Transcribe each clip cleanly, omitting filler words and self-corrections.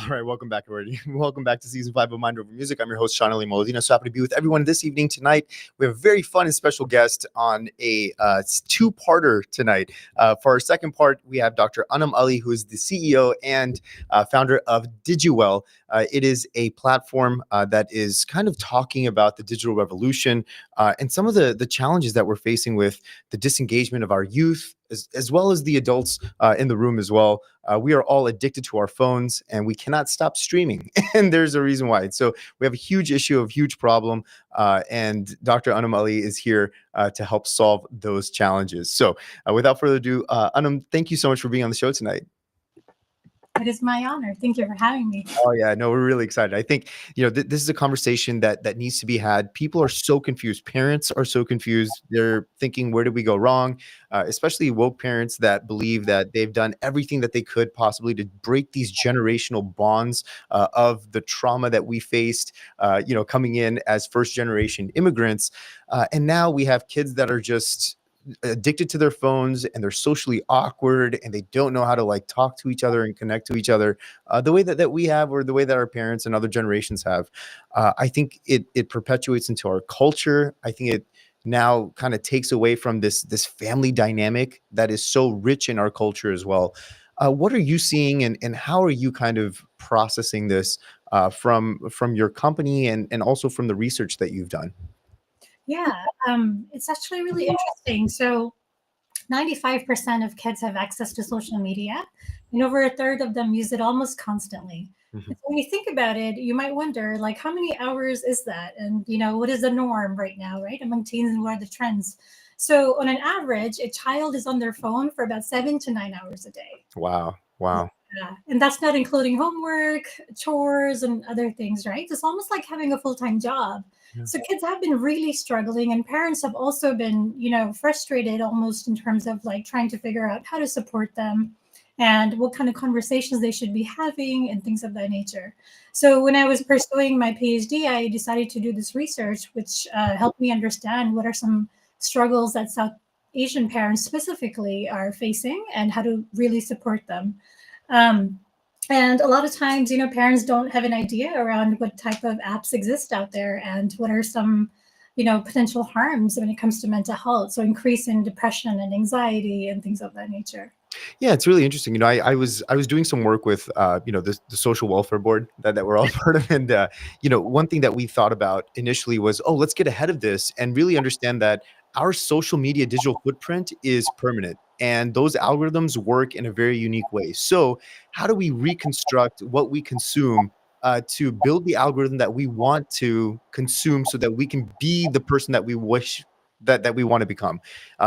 All right, welcome back, everybody. Welcome back to season 5 of Mind Over Music. I'm your host, Sean Ali Molodino. So happy to be with everyone this evening tonight. We have a very fun and special guest on a two-parter tonight. For our second part, we have Dr. Anam Ali, who is the CEO and founder of DigiWell. It is a platform that is kind of talking about the digital revolution and some of the challenges that we're facing with the disengagement of our youth, as well as the adults in the room as well. We are all addicted to our phones and we cannot stop streaming. And there's a reason why. So we have a huge issue, a huge problem. And Dr. Anam Ali is here to help solve those challenges. So without further ado, Anam, thank you so much for being on the show tonight. It is my honor. Thank you for having me. Oh yeah, no, we're really excited. I think, this is a conversation that needs to be had. People are so confused. Parents are so confused. They're thinking, where did we go wrong? Especially woke parents that believe that they've done everything that they could possibly to break these generational bonds of the trauma that we faced, coming in as first generation immigrants. And now we have kids that are just addicted to their phones and they're socially awkward and they don't know how to talk to each other and connect to each other the way that we have, or the way that our parents and other generations have. I think it perpetuates into our culture. I think it now kind of takes away from this family dynamic that is so rich in our culture as well. What are you seeing, and how are you kind of processing this from your company and also from the research that you've done? Yeah, it's actually really interesting. So 95% of kids have access to social media, and over a third of them use it almost constantly. Mm-hmm. When you think about it, you might wonder, how many hours is that? And, what is the norm right now, right, among teens, and what are the trends? So on an average, a child is on their phone for about 7 to 9 hours a day. Wow. Yeah. And that's not including homework, chores, and other things, right? It's almost like having a full-time job. Yeah. So kids have been really struggling, and parents have also been, frustrated almost in terms of trying to figure out how to support them and what kind of conversations they should be having and things of that nature. So when I was pursuing my PhD, I decided to do this research, which helped me understand what are some struggles that South Asian parents specifically are facing and how to really support them. And a lot of times, parents don't have an idea around what type of apps exist out there and what are some, potential harms when it comes to mental health. So increase in depression and anxiety and things of that nature. Yeah, it's really interesting. I was doing some work with the social welfare board that we're all part of, and one thing that we thought about initially was, let's get ahead of this and really understand that our social media digital footprint is permanent, and those algorithms work in a very unique way. So how do we reconstruct what we consume to build the algorithm that we want to consume so that we can be the person that we wish that we want to become?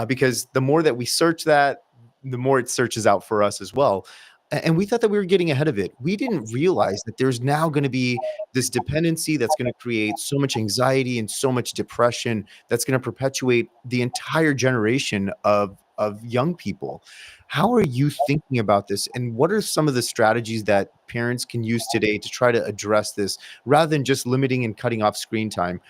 Because the more that we search that, the more it searches out for us as well. And we thought that we were getting ahead of it. We didn't realize that there's now going to be this dependency that's going to create so much anxiety and so much depression that's going to perpetuate the entire generation of young people. How are you thinking about this? And what are some of the strategies that parents can use today to try to address this rather than just limiting and cutting off screen time?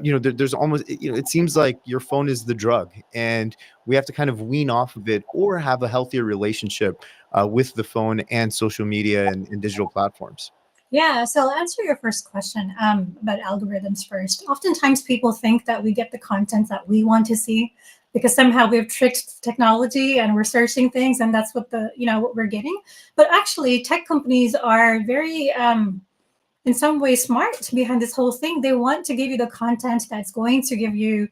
There's almost, it seems like your phone is the drug, and we have to kind of wean off of it or have a healthier relationship with the phone and social media and digital platforms. Yeah, so I'll answer your first question about algorithms first. Oftentimes people think that we get the content that we want to see because somehow we've tricked technology and we're searching things and that's what what we're getting. But actually tech companies are very in some way smart behind this whole thing. They want to give you the content that's going to give you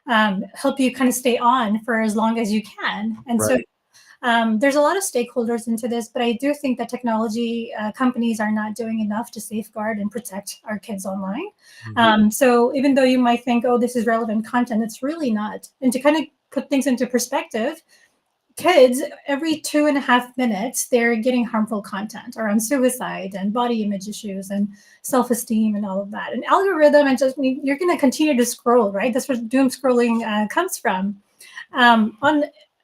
help you kind of stay on for as long as you can. And Right. so there's a lot of stakeholders into this, but I do think that technology companies are not doing enough to safeguard and protect our kids online. Mm-hmm. So even though you might think, oh, this is relevant content, it's really not. And to kind of put things into perspective, kids, every 2.5 minutes, they're getting harmful content around suicide and body image issues and self-esteem and all of that. And algorithm, and just you're going to continue to scroll, right? That's where doom scrolling comes from.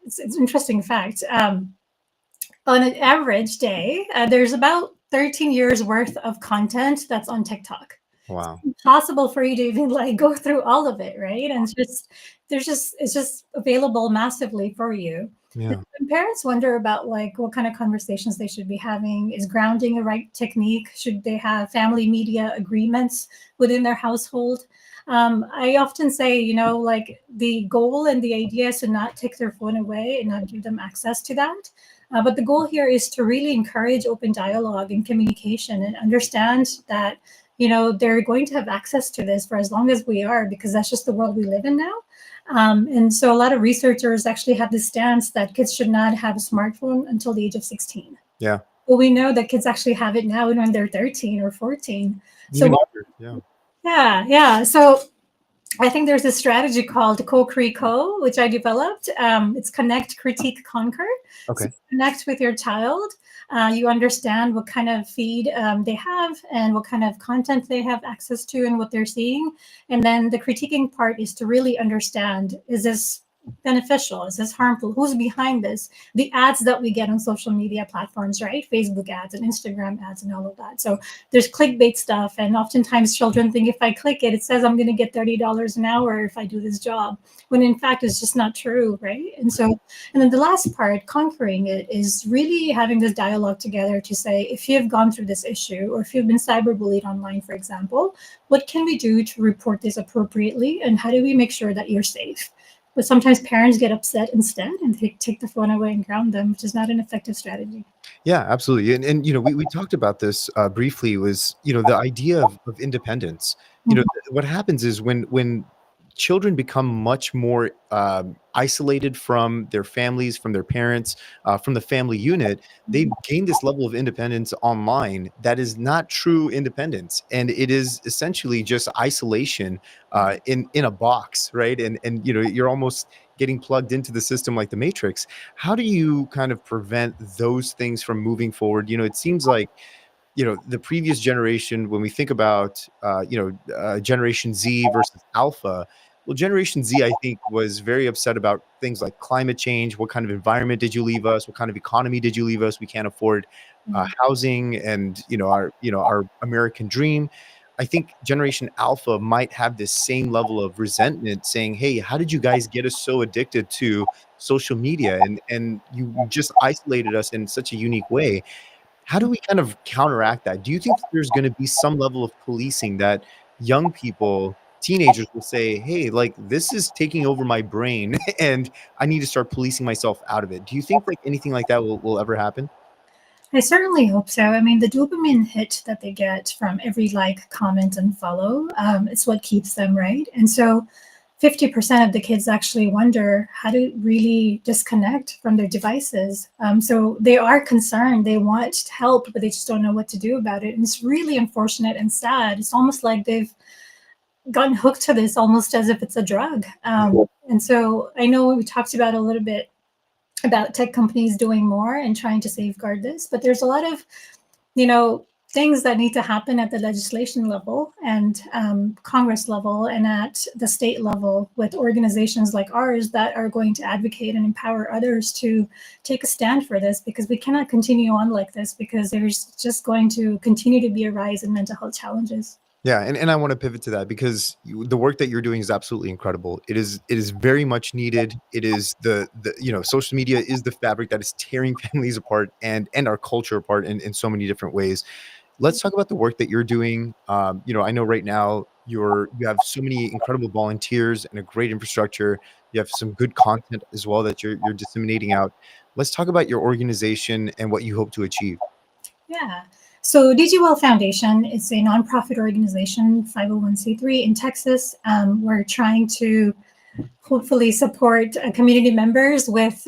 It's an interesting fact. On an average day, there's about 13 years worth of content that's on TikTok. Wow. It's impossible for you to even go through all of it, right? And it's just available massively for you. Yeah. When parents wonder about like what kind of conversations they should be having, is grounding a right technique? Should they have family media agreements within their household? I often say, like the goal and the idea is to not take their phone away and not give them access to that. But the goal here is to really encourage open dialogue and communication and understand that, they're going to have access to this for as long as we are, because that's just the world we live in now. And so a lot of researchers actually have this stance that kids should not have a smartphone until the age of 16. Yeah. Well, we know that kids actually have it now when they're 13 or 14. So Even younger. Yeah. yeah. So I think there's a strategy called Co-Cre-Co, which I developed. It's connect, critique, conquer. So Okay. connect with your child. You understand what kind of feed they have and what kind of content they have access to and what they're seeing. And then the critiquing part is to really understand, is this beneficial? Is this harmful? Who's behind this? The ads that we get on social media platforms, right? Facebook ads and Instagram ads and all of that. So there's clickbait stuff. And oftentimes children think if I click it, it says I'm going to get $30 an hour if I do this job, when in fact it's just not true, right? And then the last part, conquering it, is really having this dialogue together to say, if you've gone through this issue or if you've been cyberbullied online, for example, what can we do to report this appropriately? And how do we make sure that you're safe? But sometimes parents get upset instead and they take the phone away and ground them, which is not an effective strategy. Yeah, absolutely. And we talked about this briefly, was, the idea of independence. Mhm. What happens is when children become much more isolated from their families, from their parents, from the family unit, they gain this level of independence online that is not true independence, and it is essentially just isolation in a box, right? And you're almost getting plugged into the system like the Matrix. How do you kind of prevent those things from moving forward? It seems like the previous generation, when we think about Generation Z versus Alpha. Well, Generation Z, I think, was very upset about things like climate change. What kind of environment did you leave us? What kind of economy did you leave us? We can't afford housing, and our American dream. I think Generation Alpha might have this same level of resentment, saying, "Hey, how did you guys get us so addicted to social media, and you just isolated us in such a unique way?" How do we kind of counteract that? Do you think that there's going to be some level of policing that young people, teenagers, will say, "Hey, like, this is taking over my brain, and I need to start policing myself out of it"? Do you think like anything like that will ever happen? I certainly hope so. I mean, the dopamine hit that they get from every like, comment, and follow, it's what keeps them, right? And so 50% of the kids actually wonder how to really disconnect from their devices. So they are concerned, they want help, but they just don't know what to do about it. And it's really unfortunate and sad. It's almost like they've gotten hooked to this almost as if it's a drug. And so I know we talked about a little bit about tech companies doing more and trying to safeguard this, but there's a lot of, things that need to happen at the legislation level and Congress level and at the state level with organizations like ours that are going to advocate and empower others to take a stand for this, because we cannot continue on like this, because there's just going to continue to be a rise in mental health challenges. Yeah, and I want to pivot to that because the work that you're doing is absolutely incredible. It is very much needed. It is the social media is the fabric that is tearing families apart and our culture apart in so many different ways. Let's talk about the work that you're doing. I know right now you have so many incredible volunteers and a great infrastructure. You have some good content as well that you're disseminating out. Let's talk about your organization and what you hope to achieve. Yeah. So DigiWell Foundation is a nonprofit organization, 501c3 in Texas. We're trying to hopefully support community members with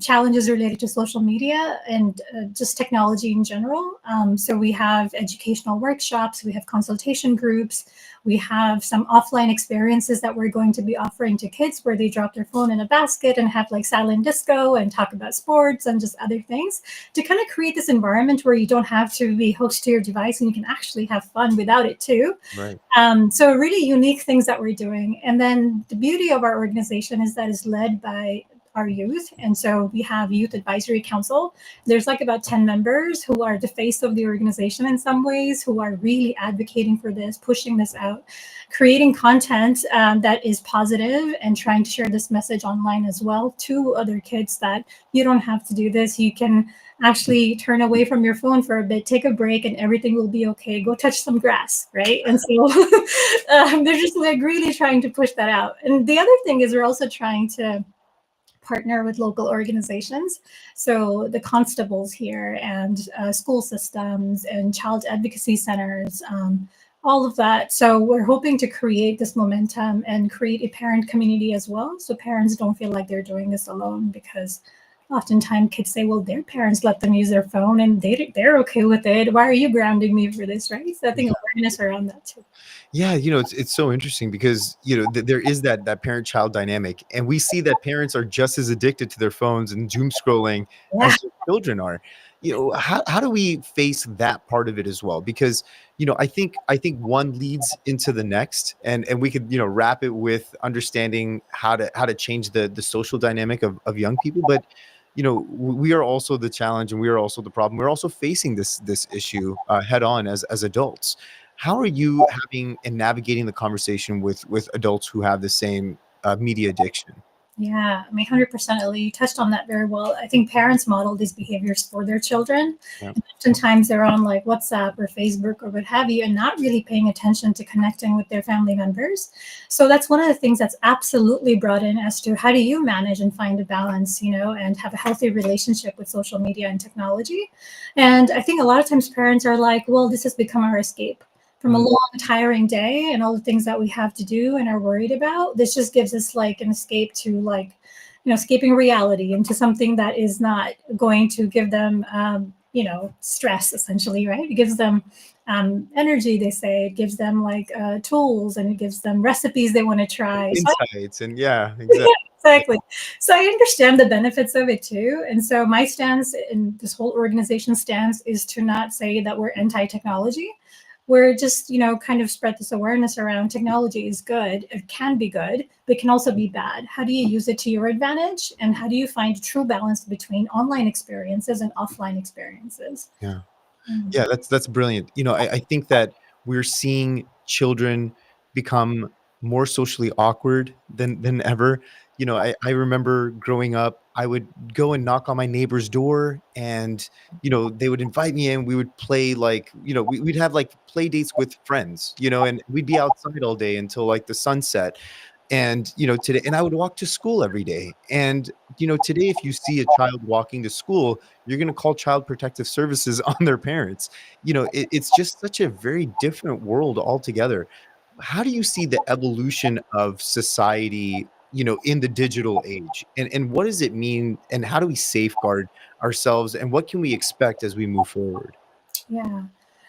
challenges related to social media and just technology in general. So we have educational workshops, we have consultation groups, we have some offline experiences that we're going to be offering to kids where they drop their phone in a basket and have like silent disco and talk about sports and just other things to kind of create this environment where you don't have to be hooked to your device and you can actually have fun without it too. Right. So really unique things that we're doing. And then the beauty of our organization is that it's led by our youth. And so we have Youth Advisory Council. There's like about 10 members who are the face of the organization in some ways, who are really advocating for this, pushing this out, creating content that is positive, and trying to share this message online as well to other kids that you don't have to do this. You can actually turn away from your phone for a bit, take a break, and everything will be okay. Go touch some grass, right? And so they're just like really trying to push that out. And the other thing is we're also trying to partner with local organizations. So the constables here and school systems and child advocacy centers, all of that. So we're hoping to create this momentum and create a parent community as well. So parents don't feel like they're doing this alone, because oftentimes kids say, well, their parents let them use their phone and they're okay with it. Why are you grounding me for this, right? So I think awareness around that too. Yeah, it's so interesting because there is that parent-child dynamic, and we see that parents are just as addicted to their phones and doom scrolling Yeah. as their children are. How do we face that part of it as well? Because I think one leads into the next, and we could wrap it with understanding how to change the social dynamic of young people. But we are also the challenge, and we are also the problem. We're also facing this issue head on as adults. How are you having and navigating the conversation with adults who have the same media addiction? Yeah, I mean, 100%, Ellie, you touched on that very well. I think parents model these behaviors for their children. Yeah. And oftentimes they're on like WhatsApp or Facebook or what have you, and not really paying attention to connecting with their family members. So that's one of the things that's absolutely brought in as to how do you manage and find a balance, and have a healthy relationship with social media and technology. And I think a lot of times parents are like, well, this has become our escape from a long, tiring day and all the things that we have to do and are worried about. This just gives us like an escape to escaping reality into something that is not going to give them, stress, essentially, right? It gives them energy, they say. It gives them like tools, and it gives them recipes they want to try. Insights, and yeah, exactly. Exactly. So I understand the benefits of it too. And so my stance and this whole organization's stance is to not say that we're anti-technology. We're just, kind of spread this awareness around technology is good. It can be good, but it can also be bad. How do you use it to your advantage? And how do you find a true balance between online experiences and offline experiences? Yeah. Mm. Yeah, that's brilliant. I think that we're seeing children become more socially awkward than ever. I remember growing up, I would go and knock on my neighbor's door, and they would invite me in. We would play, like, we'd have like play dates with friends, and we'd be outside all day until like the sunset. And today, and I would walk to school every day. And today, if you see a child walking to school, you're going to call Child Protective Services on their parents. It's just such a very different world altogether. How do you see the evolution of society, in the digital age, and what does it mean, and how do we safeguard ourselves, and what can we expect as we move forward? Yeah.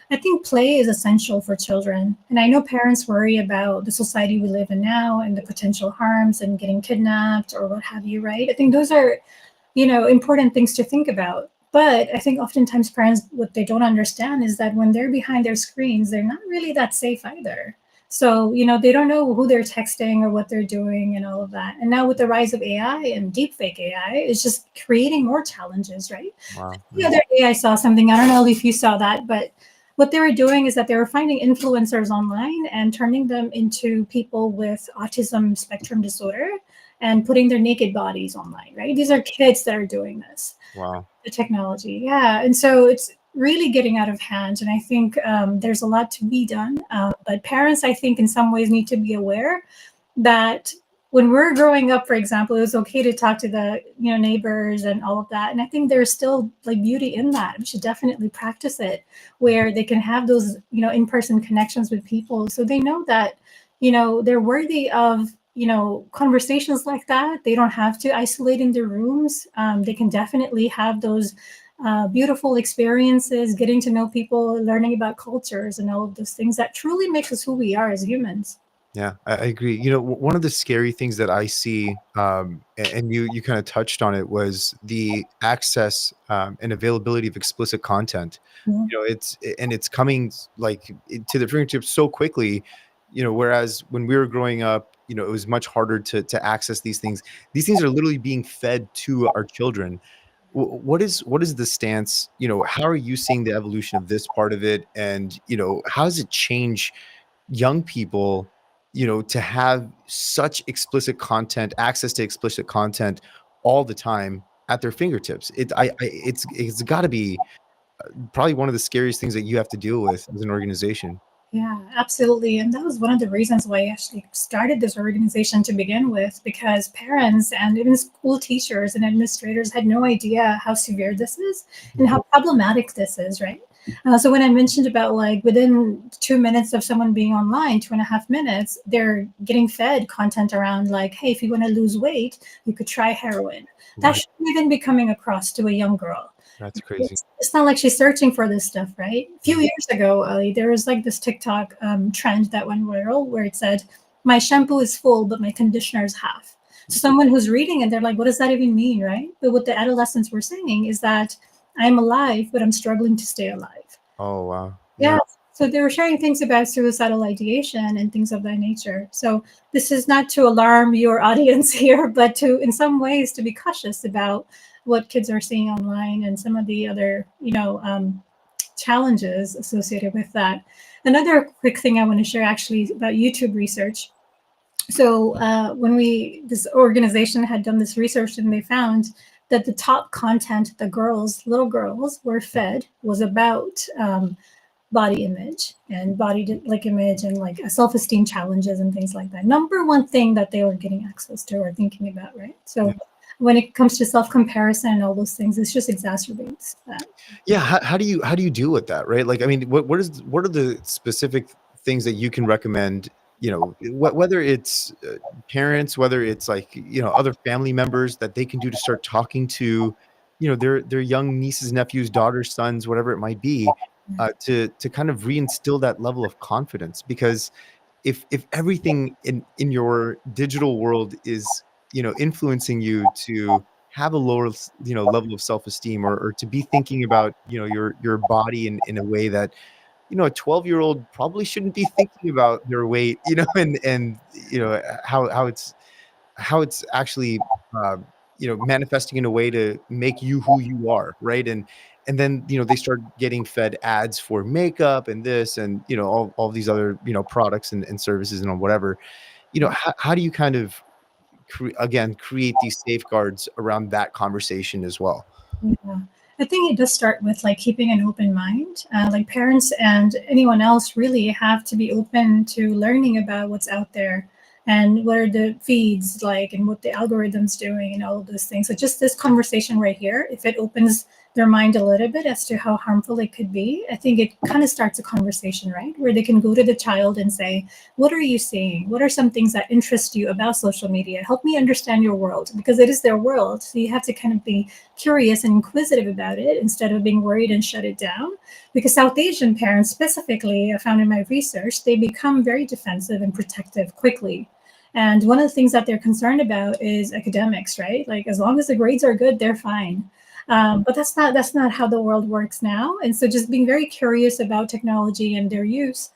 I think play is essential for children. And I know parents worry about the society we live in now and the potential harms and getting kidnapped or what have you, right? I think those are, important things to think about. But I think oftentimes parents, what they don't understand is that when they're behind their screens, they're not really that safe either. So, they don't know who they're texting or what they're doing and all of that. And now with the rise of AI and deepfake AI, it's just creating more challenges, right? Wow. The other day I saw something, I don't know if you saw that, but what they were doing is that they were finding influencers online and turning them into people with autism spectrum disorder and putting their naked bodies online, right? These are kids that are doing this. Wow. The technology, yeah. And so it's really getting out of hand. And I think there's a lot to be done. But parents, I think, in some ways need to be aware that when we're growing up, for example, it was okay to talk to the neighbors and all of that. And I think there's still like beauty in that. We should definitely practice it where they can have those in-person connections with people, so they know that they're worthy of conversations like that. They don't have to isolate in their rooms. They can definitely have those beautiful experiences, getting to know people, learning about cultures and all of those things that truly make us who we are as humans. Yeah, I agree. One of the scary things that I see, and you kind of touched on it, was the access and availability of explicit content. Yeah. It's coming like to the fingertips so quickly. Whereas when we were growing up, it was much harder to access these things. These things are literally being fed to our children. What is the stance? How are you seeing the evolution of this part of it? And how does it change young people, to have such explicit content, access to explicit content all the time at their fingertips? It's got to be probably one of the scariest things that you have to deal with as an organization. Yeah, absolutely. And that was one of the reasons why I actually started this organization to begin with, because parents and even school teachers and administrators had no idea how severe this is and how problematic this is, right? So when I mentioned about like within 2 minutes of someone being online, 2.5 minutes, they're getting fed content around like, hey, if you want to lose weight, you could try heroin. That Right. shouldn't even be coming across to a young girl. That's crazy. It's not like she's searching for this stuff, right? A few Mhm. years ago, there was like this TikTok trend that went viral where it said, "My shampoo is full, but my conditioner is half." So someone who's reading it, they're like, "What does that even mean?" Right? But what the adolescents were saying is that I'm alive, but I'm struggling to stay alive. Oh, wow. Yeah. Yeah. So they were sharing things about suicidal ideation and things of that nature. So this is not to alarm your audience here, but to, in some ways, to be cautious about what kids are seeing online and some of the other, challenges associated with that. Another quick thing I want to share actually about YouTube research. So when this organization had done this research, and they found that the top content the little girls were fed was about body image and body like image and like self-esteem challenges and things like that. Number one thing that they were getting access to or thinking about, right? Yeah. So when it comes to self-comparison and all those things, it just exacerbates that. Yeah. How do you deal with that? Right. Like, I mean, what are the specific things that you can recommend? Whether it's parents, whether it's like, other family members that they can do to start talking to, their young nieces, nephews, daughters, sons, whatever it might be, to kind of reinstill that level of confidence. Because if everything in your digital world is, influencing you to have a lower level of self-esteem, or to be thinking about, your body in a way that, a 12-year-old probably shouldn't be thinking about their weight, and how it's actually, uh, manifesting in a way to make you who you are, right? And then, they start getting fed ads for makeup and this, and all these other, products and services and whatever. How do you kind of again create these safeguards around that conversation as well? Yeah. I think it does start with like keeping an open mind. Like parents and anyone else really have to be open to learning about what's out there and what are the feeds like and what the algorithm's doing and all of those things. So just this conversation right here, if it opens their mind a little bit as to how harmful it could be, I think it kind of starts a conversation, right? Where they can go to the child and say, what are you seeing? What are some things that interest you about social media? Help me understand your world, because it is their world. So you have to kind of be curious and inquisitive about it instead of being worried and shut it down. Because South Asian parents, specifically, I found in my research, they become very defensive and protective quickly. And one of the things that they're concerned about is academics, right? Like as long as the grades are good, they're fine. But that's not how the world works now. And so just being very curious about technology and their use,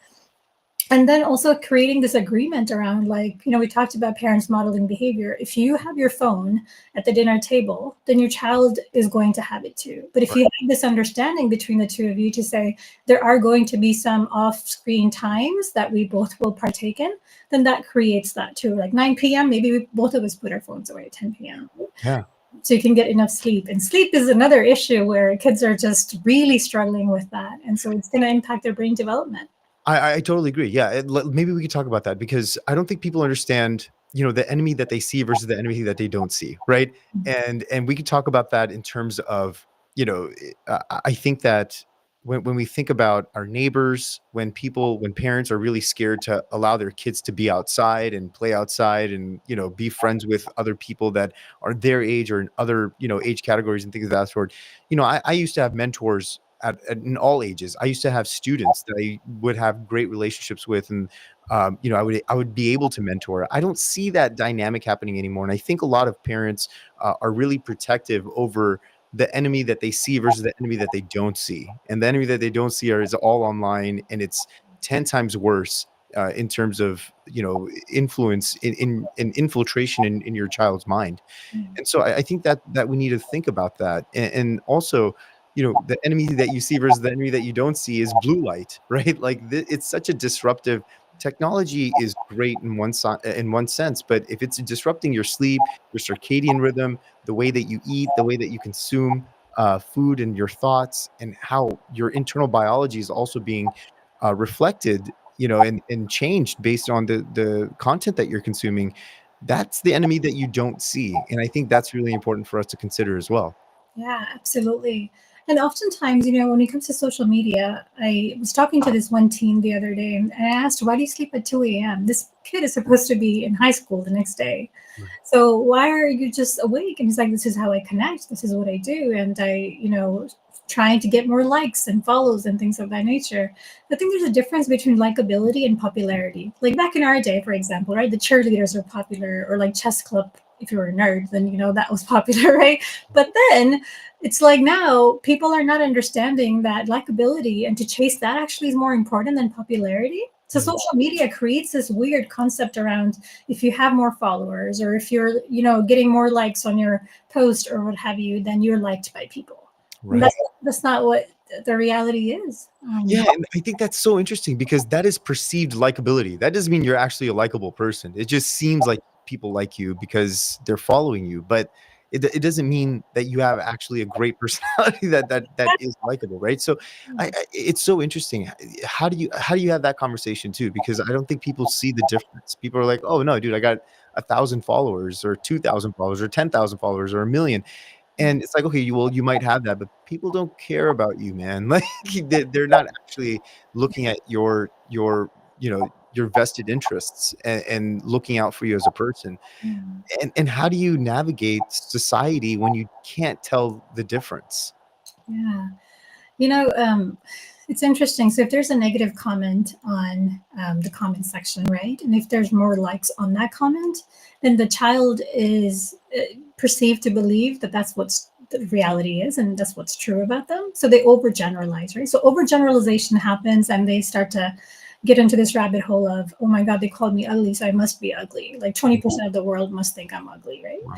and then also creating this agreement around, like, we talked about parents modeling behavior. If you have your phone at the dinner table, then your child is going to have it too. But if Right. you have this understanding between the two of you to say there are going to be some off-screen times that we both will partake in, then that creates that too. Like 9 p.m., maybe both of us put our phones away at 10 p.m. Yeah. So you can get enough sleep. And sleep is another issue where kids are just really struggling with that. And so it's going to impact their brain development. I totally agree. Yeah, maybe we could talk about that, because I don't think people understand, the enemy that they see versus the enemy that they don't see, right? And we could talk about that in terms of, I think that when we think about our neighbors, when parents are really scared to allow their kids to be outside and play outside, and be friends with other people that are their age or in other, age categories and things of that sort. I used to have mentors in all ages. I used to have students that I would have great relationships with, and I would be able to mentor. I don't see that dynamic happening anymore, and I think a lot of parents are really protective over the enemy that they see versus the enemy that they don't see. And the enemy that they don't see is all online, and it's 10 times worse in terms of influence in infiltration in your child's mind. Mm. And so I think that we need to think about that. And also, the enemy that you see versus the enemy that you don't see is blue light, right? Like it's such a disruptive technology is great in one sense, but if it's disrupting your sleep, your circadian rhythm, the way that you eat, the way that you consume food, and your thoughts, and how your internal biology is also being reflected, and changed based on the content that you're consuming, that's the enemy that you don't see. And I think that's really important for us to consider as well. Yeah, absolutely. And oftentimes, when it comes to social media, I was talking to this one teen the other day, and I asked, "Why do you sleep at 2 a.m.? This kid is supposed to be in high school the next day. Right. So why are you just awake?" And he's like, "This is how I connect. This is what I do. And trying to get more likes and follows and things of that nature." I think there's a difference between likability and popularity. Like back in our day, for example, right? The cheerleaders are popular, or like chess club. If you were a nerd, then that was popular, right? But then it's like now people are not understanding that likability and to chase that actually is more important than popularity. So Mm. social media creates this weird concept around if you have more followers, or if you're, getting more likes on your post or what have you, then you're liked by people. And Right. that's not what the reality is. Yeah, and I think that's so interesting because that is perceived likability. That doesn't mean you're actually a likable person. It just seems like people like you because they're following you, but it doesn't mean that you have actually a great personality that is likable, right? So it's so interesting. How do you have that conversation too? Because I don't think people see the difference. People are like, "Oh no, dude, I got 1,000 followers, or 2,000 followers, or 10,000 followers, or a million." And it's like, okay, you might have that, but people don't care about you, man. Like they're not actually looking at your vested interests, and looking out for you as a person. Mm. And how do you navigate society when you can't tell the difference? Yeah. You know, um, it's interesting. So if there's a negative comment on the comment section, right, and if there's more likes on that comment, then the child is perceived to believe that that's what's the reality is, and that's what's true about them. So they overgeneralize, right? So overgeneralization happens, and they start to get into this rabbit hole of, oh my God, they called me ugly, so I must be ugly. Like 20% of the world must think I'm ugly, right? Wow.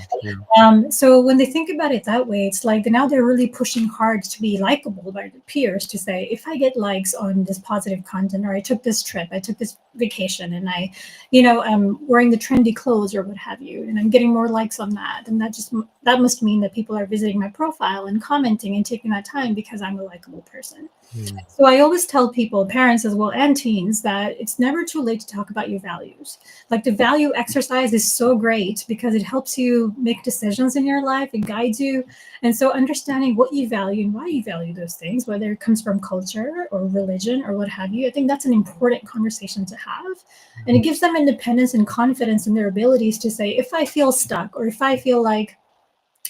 Yeah. So when they think about it that way, it's like now they're really pushing hard to be likable by their peers, to say, if I get likes on this positive content, or I took this trip, I took this vacation, and I'm wearing the trendy clothes or what have you, and I'm getting more likes on that, and that must mean that people are visiting my profile and commenting and taking that time because I'm a likable person. Mm. So I always tell people, parents as well, and teens, that it's never too late to talk about your values. Like the value exercise is so great because it helps you make decisions in your life, it guides you. And so understanding what you value and why you value those things, whether it comes from culture or religion or what have you, I think that's an important conversation to have. And it gives them independence and confidence in their abilities to say, if I feel stuck, or if I feel like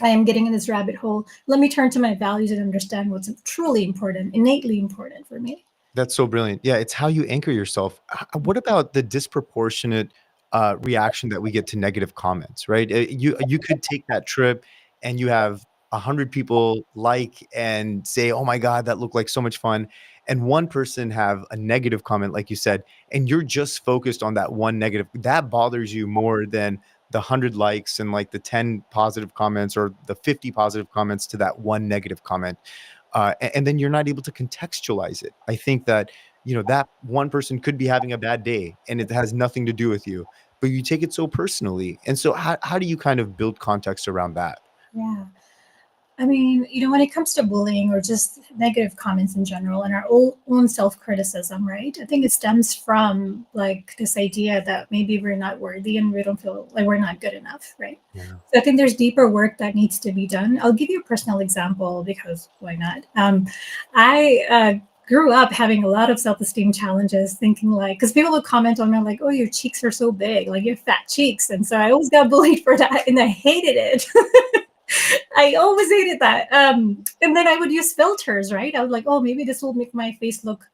I am getting in this rabbit hole, let me turn to my values and understand what's truly important, innately important for me. That's so brilliant. Yeah, it's how you anchor yourself. What about the disproportionate reaction that we get to negative comments, right? You could take that trip and you have 100 people like and say, "Oh my God, that looked like so much fun," and one person have a negative comment, like you said, and you're just focused on that one negative. That bothers you more than the 100 likes and like the 10 positive comments, or the 50 positive comments to that one negative comment. And then you're not able to contextualize it. I think that that one person could be having a bad day, and it has nothing to do with you, but you take it so personally. And so how do you kind of build context around that? Yeah. I mean, when it comes to bullying or just negative comments in general and our own self criticism, right? I think it stems from like this idea that maybe we're not worthy and we don't feel like we're not good enough, right? Yeah. So I think there's deeper work that needs to be done. I'll give you a personal example because why not? I grew up having a lot of self esteem challenges, thinking like, because people would comment on me like, oh, your cheeks are so big, like you have fat cheeks. And so I always got bullied for that and I hated it. I always hated that. And then I would use filters, right? I would like, oh, maybe this will make my face look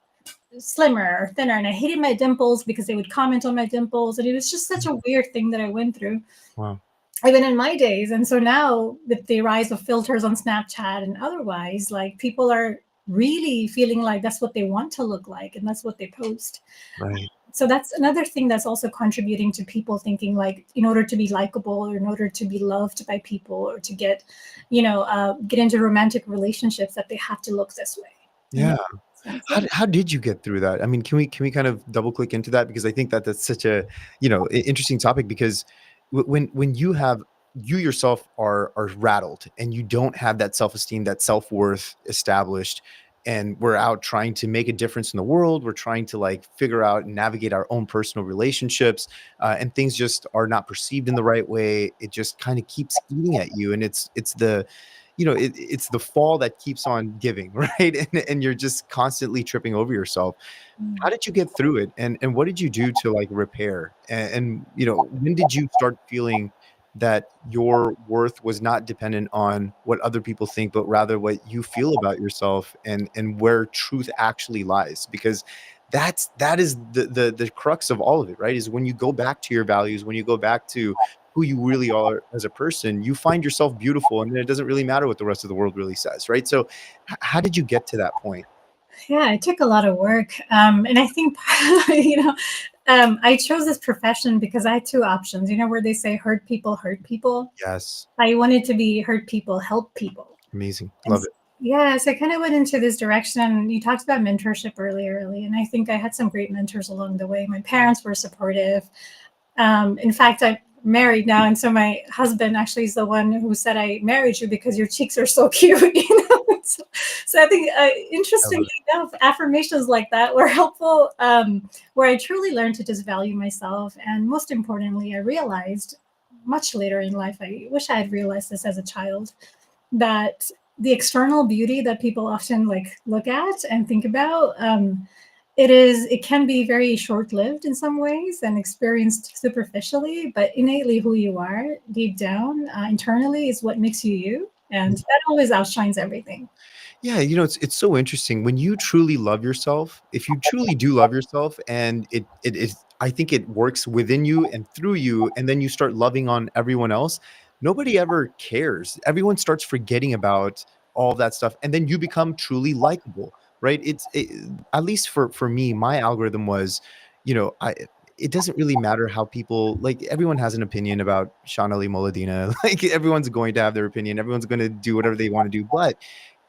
slimmer or thinner. And I hated my dimples because they would comment on my dimples. And it was just such a weird thing that I went through, Wow. even in my days. And so now with the rise of filters on Snapchat and otherwise, like people are really feeling like that's what they want to look like and that's what they post. Right. So that's another thing that's also contributing to people thinking like in order to be likable or in order to be loved by people or to get, get into romantic relationships that they have to look this way. Yeah. So, How did you get through that? I mean, can we kind of double click into that, because I think that that's such a, interesting topic, because when you yourself are rattled and you don't have that self-esteem, that self-worth established, and we're out trying to make a difference in the world, we're trying to like figure out and navigate our own personal relationships, and things just are not perceived in the right way. It just kind of keeps eating at you, and it's the it's the fall that keeps on giving, right? And you're just constantly tripping over yourself. How mm. did you get through it? And what did you do to like repair? And when did you start feeling that your worth was not dependent on what other people think, but rather what you feel about yourself, and where truth actually lies? Because that is the crux of all of it, right? Is when you go back to your values, when you go back to who you really are as a person, you find yourself beautiful, and then it doesn't really matter what the rest of the world really says, right? So how did you get to that point? Yeah, it took a lot of work. And I think, I chose this profession because I had two options, where they say hurt people hurt people. Yes. I wanted to be hurt people, help people. Amazing. And Love it. yeah, so I kind of went into this direction. You talked about mentorship earlier, Ellie, and I think I had some great mentors along the way. My parents were supportive. In fact, I'm married now, and so my husband actually is the one who said, "I married you because your cheeks are so cute." So I think, I love interestingly it. enough, affirmations like that were helpful. Where I truly learned to just value myself, and most importantly, I realized much later in life. I wish I had realized this as a child, that the external beauty that people often like look at and think about, it can be very short-lived in some ways and experienced superficially, but innately who you are deep down, internally, is what makes you you, and that always outshines everything. Yeah, it's so interesting when you truly love yourself. If you truly do love yourself, and it is, I think it works within you and through you, and then you start loving on everyone else. Nobody ever cares. Everyone starts forgetting about all that stuff, and then you become truly likable, right? At least for me, my algorithm was, I. It doesn't really matter how people, like, everyone has an opinion about Shauna Lee Moladina. Like, everyone's going to have their opinion. Everyone's going to do whatever they want to do, but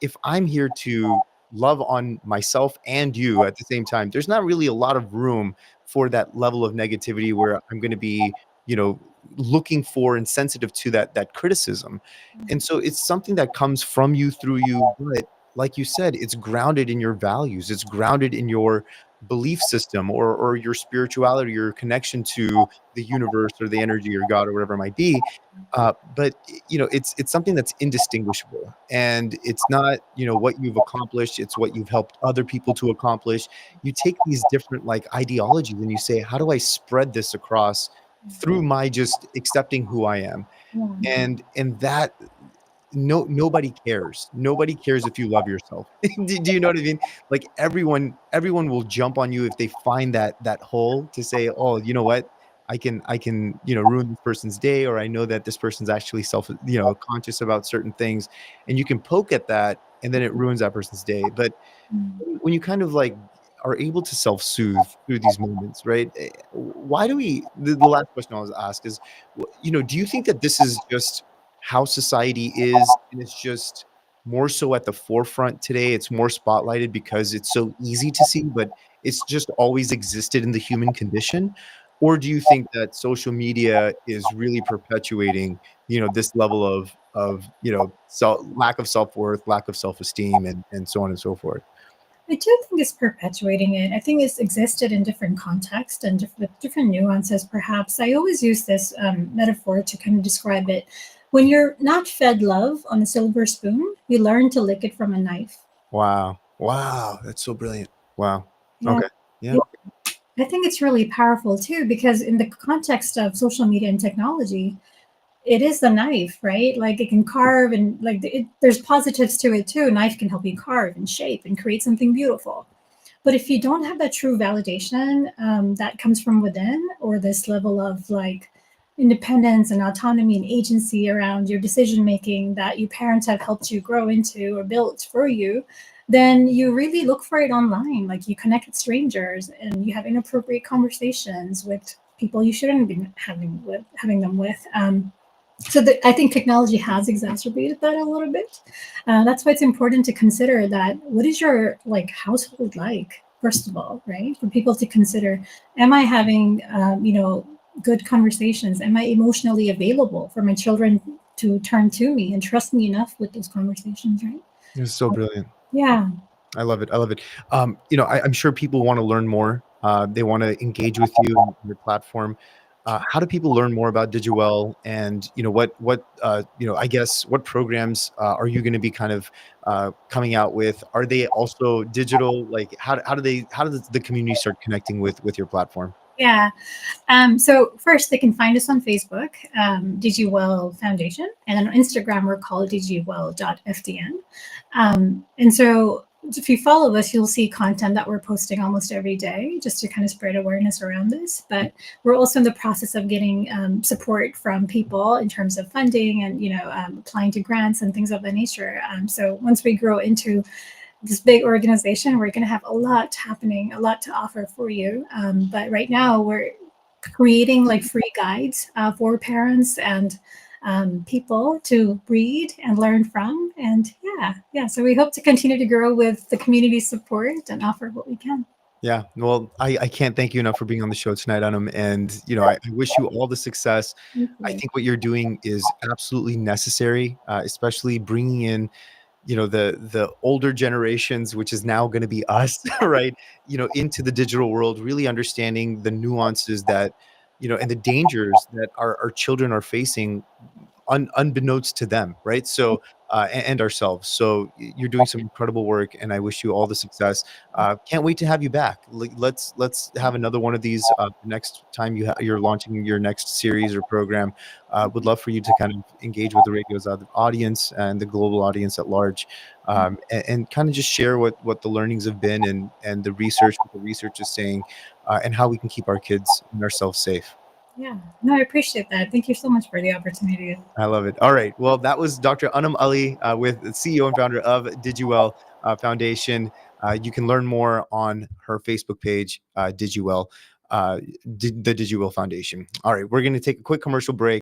if I'm here to love on myself and you at the same time, there's not really a lot of room for that level of negativity where I'm going to be, you know, looking for and sensitive to that criticism. And so it's something that comes from you, through you, but like you said, it's grounded in your values. It's grounded in your belief system, or your spirituality, your connection to the universe or the energy or God or whatever it might be. But it's something that's indistinguishable, and it's not what you've accomplished, it's what you've helped other people to accomplish. You take these different like ideologies and you say, how do I spread this across through my just accepting who I am? Yeah. And that, nobody cares if you love yourself. Do you know what I mean? Like, everyone will jump on you if they find that hole to say, oh, you know what, I can ruin this person's day, or I know that this person's actually conscious about certain things, and you can poke at that, and then it ruins that person's day. But when you kind of like are able to self-soothe through these moments, right? Why do the last question I was asked is, do you think that this is just how society is, and it's just more so at the forefront today? It's more spotlighted because it's so easy to see, but it's just always existed in the human condition? Or do you think that social media is really perpetuating, this level of lack of self-worth, lack of self-esteem, and so on and so forth? I do think it's perpetuating it. I think it's existed in different contexts and with different nuances, perhaps. I always use this metaphor to kind of describe it. When you're not fed love on a silver spoon, you learn to lick it from a knife. Wow. Wow. That's so brilliant. Wow. Yeah. Okay. Yeah. I think it's really powerful too, because in the context of social media and technology, it is the knife, right? Like it can carve, and like there's positives to it too. A knife can help you carve and shape and create something beautiful. But if you don't have that true validation, that comes from within, or this level of like independence and autonomy and agency around your decision making that your parents have helped you grow into or built for you, then you really look for it online. Like you connect with strangers and you have inappropriate conversations with people you shouldn't be having them with. I think technology has exacerbated that a little bit. That's why it's important to consider that what is your like household like, first of all, right? For people to consider, am I having good conversations? Am I emotionally available for my children to turn to me and trust me enough with those conversations, right? It's so brilliant. Yeah. I love it. I love it. I'm sure people want to learn more. They want to engage with you on your platform. How do people learn more about DigiWell? And I guess what programs are you going to be kind of coming out with? Are they also digital? Like how does the community start connecting with your platform? Yeah. So first, they can find us on Facebook, DigiWell Foundation, and then on Instagram, we're called digwell.fdn. And so if you follow us, you'll see content that we're posting almost every day just to kind of spread awareness around this. But we're also in the process of getting support from people in terms of funding and, applying to grants and things of that nature. So once we grow into this big organization, we're going to have a lot happening, a lot to offer for you. But right now, we're creating like free guides for parents and people to read and learn from. And yeah. So we hope to continue to grow with the community support and offer what we can. Yeah, well, I can't thank you enough for being on the show tonight, Anam. And I wish you all the success. Thank I you. think what you're doing is absolutely necessary, especially bringing in the older generations, which is now going to be us, right, into the digital world, really understanding the nuances that and the dangers that our children are facing unbeknownst to them, right? So and ourselves. So you're doing some incredible work, and I wish you all the success. Can't wait to have you back. Let's have another one of these next time you're launching your next series or program. Would love for you to kind of engage with the radio's audience and the global audience at large, and kind of just share what the learnings have been and the research, what the research is saying, and how we can keep our kids and ourselves safe. Yeah, no, I appreciate that. Thank you so much for the opportunity. I love it. All right. Well, that was Dr. Anam Ali, with the CEO and founder of DigiWell Foundation. You can learn more on her Facebook page, DigiWell, the DigiWell Foundation. All right. We're going to take a quick commercial break.